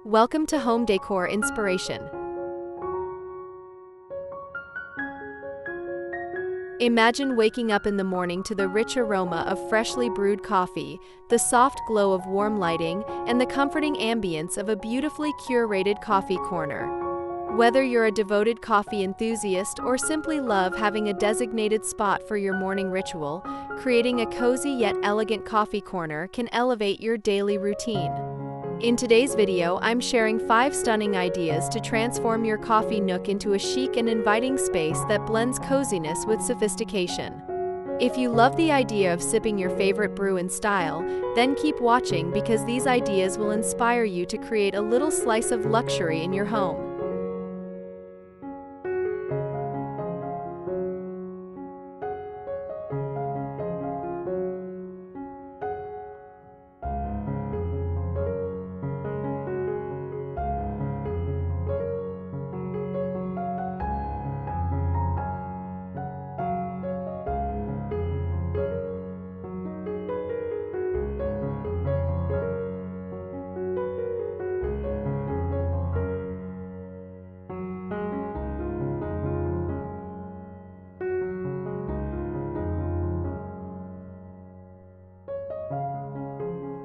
Welcome to Home Decor Inspiration. Imagine waking up in the morning to the rich aroma of freshly brewed coffee, the soft glow of warm lighting, and the comforting ambience of a beautifully curated coffee corner. Whether you're a devoted coffee enthusiast or simply love having a designated spot for your morning ritual, creating a cozy yet elegant coffee corner can elevate your daily routine. In today's video, I'm sharing 5 stunning ideas to transform your coffee nook into a chic and inviting space that blends coziness with sophistication. If you love the idea of sipping your favorite brew in style, then keep watching because these ideas will inspire you to create a little slice of luxury in your home.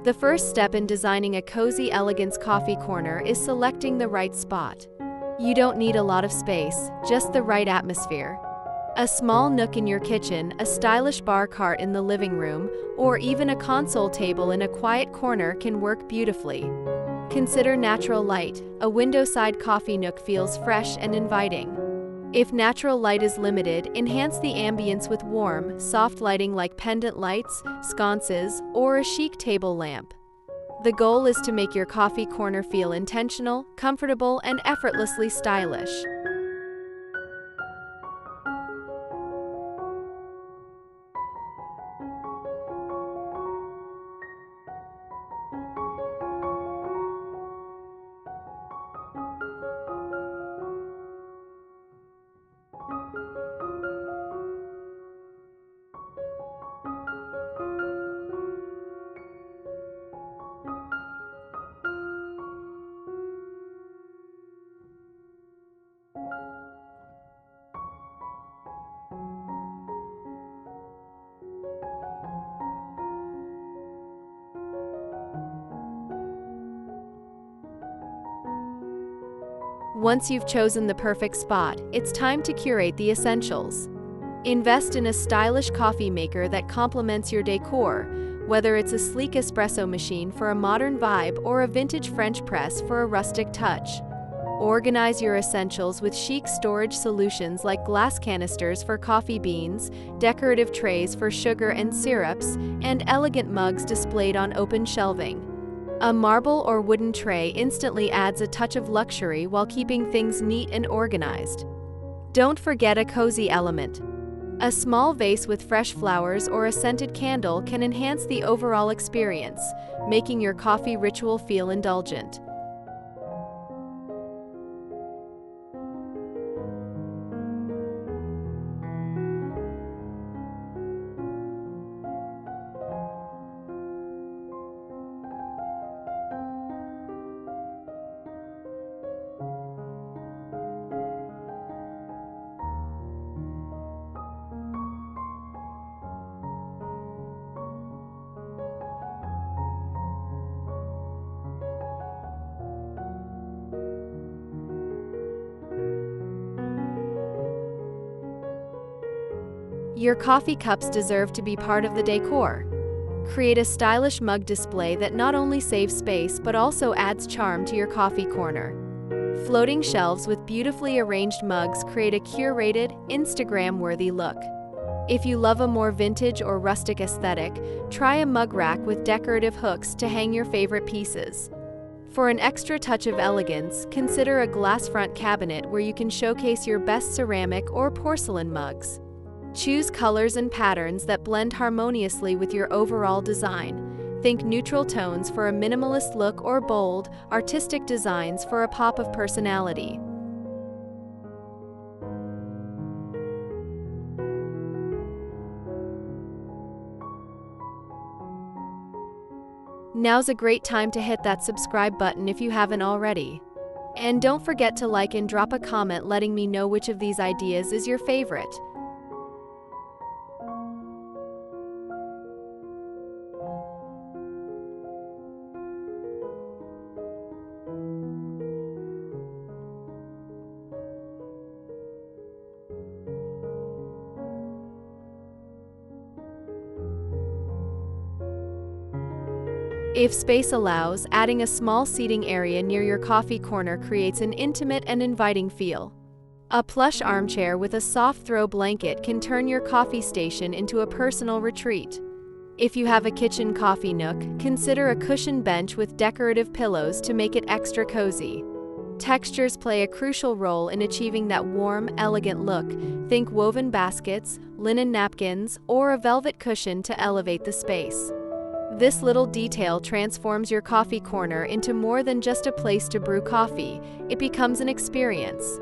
The first step in designing a cozy Elegance coffee corner is selecting the right spot. You don't need a lot of space, just the right atmosphere. A small nook in your kitchen, a stylish bar cart in the living room, or even a console table in a quiet corner can work beautifully. Consider natural light. A window-side coffee nook feels fresh and inviting. If natural light is limited, enhance the ambience with warm, soft lighting like pendant lights, sconces, or a chic table lamp. The goal is to make your coffee corner feel intentional, comfortable, and effortlessly stylish. Once you've chosen the perfect spot, it's time to curate the essentials. Invest in a stylish coffee maker that complements your decor, whether it's a sleek espresso machine for a modern vibe or a vintage French press for a rustic touch. Organize your essentials with chic storage solutions like glass canisters for coffee beans, decorative trays for sugar and syrups, and elegant mugs displayed on open shelving. A marble or wooden tray instantly adds a touch of luxury while keeping things neat and organized. Don't forget a cozy element. A small vase with fresh flowers or a scented candle can enhance the overall experience, making your coffee ritual feel indulgent. Your coffee cups deserve to be part of the decor. Create a stylish mug display that not only saves space but also adds charm to your coffee corner. Floating shelves with beautifully arranged mugs create a curated, Instagram-worthy look. If you love a more vintage or rustic aesthetic, try a mug rack with decorative hooks to hang your favorite pieces. For an extra touch of elegance, consider a glass front cabinet where you can showcase your best ceramic or porcelain mugs. Choose colors and patterns that blend harmoniously with your overall design. Think neutral tones for a minimalist look or bold, artistic designs for a pop of personality. Now's a great time to hit that subscribe button if you haven't already. And don't forget to like and drop a comment letting me know which of these ideas is your favorite. If space allows, adding a small seating area near your coffee corner creates an intimate and inviting feel. A plush armchair with a soft throw blanket can turn your coffee station into a personal retreat. If you have a kitchen coffee nook, consider a cushioned bench with decorative pillows to make it extra cozy. Textures play a crucial role in achieving that warm, elegant look. Think woven baskets, linen napkins, or a velvet cushion to elevate the space. This little detail transforms your coffee corner into more than just a place to brew coffee. It becomes an experience.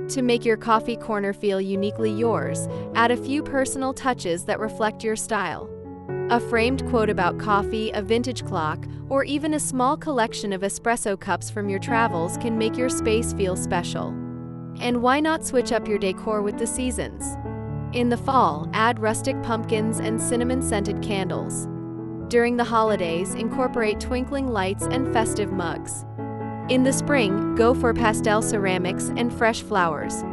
To make your coffee corner feel uniquely yours, add a few personal touches that reflect your style. A framed quote about coffee, a vintage clock, or even a small collection of espresso cups from your travels can make your space feel special. And why not switch up your decor with the seasons? In the fall, add rustic pumpkins and cinnamon-scented candles. During the holidays, incorporate twinkling lights and festive mugs. In the spring, go for pastel ceramics and fresh flowers.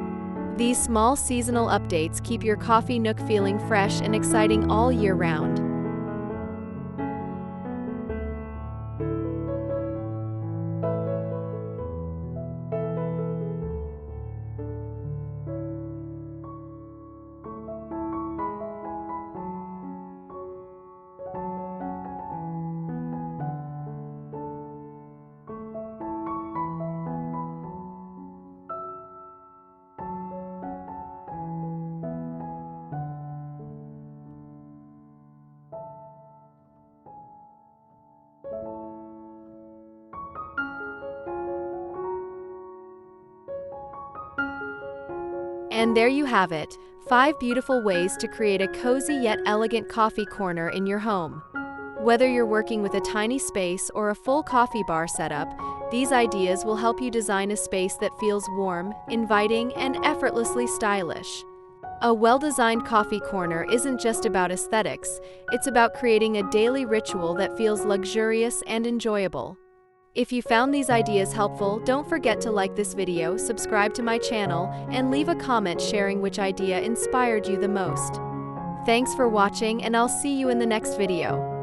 These small seasonal updates keep your coffee nook feeling fresh and exciting all year round. And there you have it, 5 beautiful ways to create a cozy yet elegant coffee corner in your home. Whether you're working with a tiny space or a full coffee bar setup, these ideas will help you design a space that feels warm, inviting, and effortlessly stylish. A well-designed coffee corner isn't just about aesthetics, it's about creating a daily ritual that feels luxurious and enjoyable. If you found these ideas helpful, don't forget to like this video, subscribe to my channel, and leave a comment sharing which idea inspired you the most. Thanks for watching, and I'll see you in the next video.